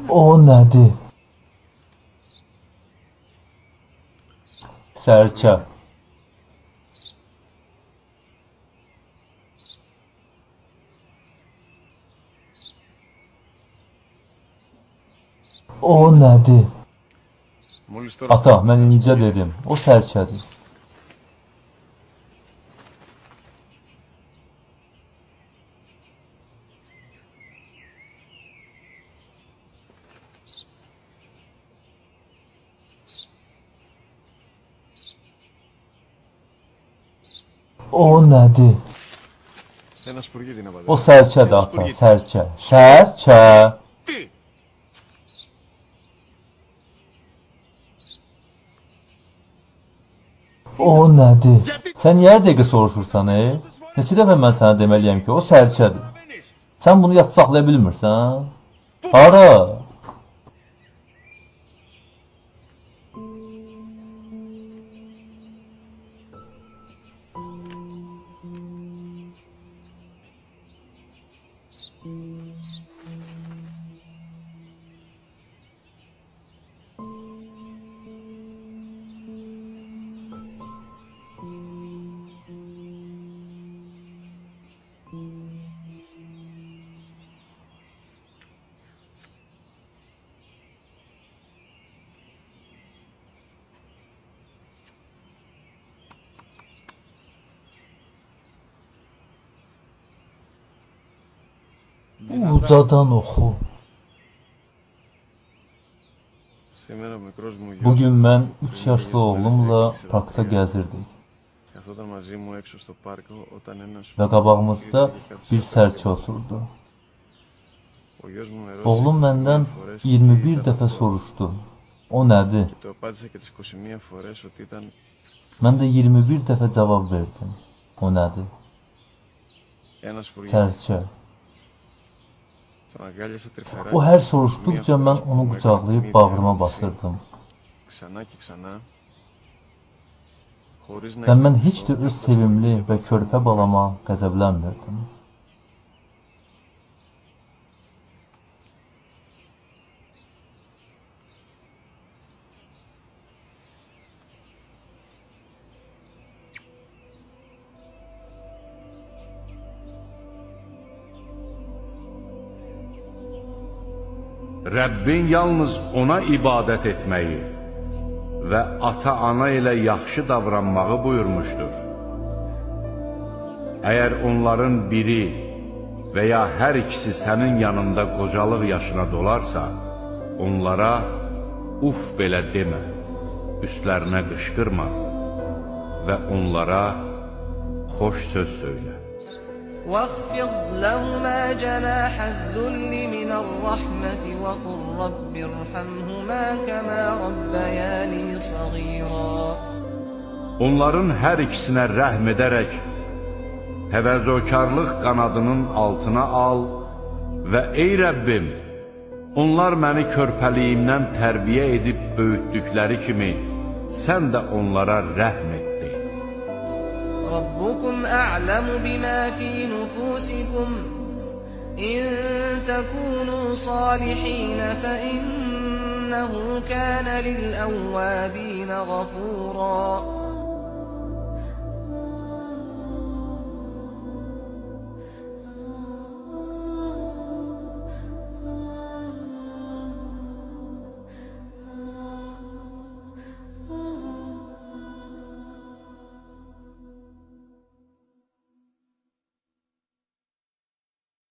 O nədir? Sərçə. O nədir? Ata, mən incə dedim. O sərçədir. O nədir? O sərçədir, ata, sərçə. Sərçə. O nədir? Sən niyə hər dəqiqə soruşursan, Neçə dəfə mən sənə deməliyəm ki, o sərçədir. Sən bunu yad saxlaya bilmirsən? Hara? Ucadan oxu. Bugün mən 3 yaşlı oğlumla parkda gəzirdik. Və qabağımızda bir sərçə oturdu. Oğlum məndən 21 dəfə soruşdu. O nədir? Mən də 21 dəfə cavab verdim. O nədir? Sərçə. O hər soruşduqca mən onu qucaqlayıb bağrıma basırdım. Və mən heç də öz sevimli və körpə balama qəzəblənmirdim. Rəbbin yalnız ona ibadət etməyi və ata-ana ilə yaxşı davranmağı buyurmuşdur. Əgər onların biri və ya hər ikisi sənin yanında qocalıq yaşına dolarsa, onlara uf belə demə, üstlərinə qışqırma və onlara xoş söz söylə. واخفض لهما جناح الذل من الرحمة وقل رب ارحمهما كما ربياني صغيرا. Onların hər ikisinə rəhm edərək, təvəzzökarlıq qanadının altına al və ey Rəbbim, onlar məni körpəliyimdən tərbiyə edib böyütdükləri kimi, sən də onlara rəhm etdin. ربكم أعلم بما في نفوسكم إن تكونوا صالحين فإنه كان للأوابين غفورا.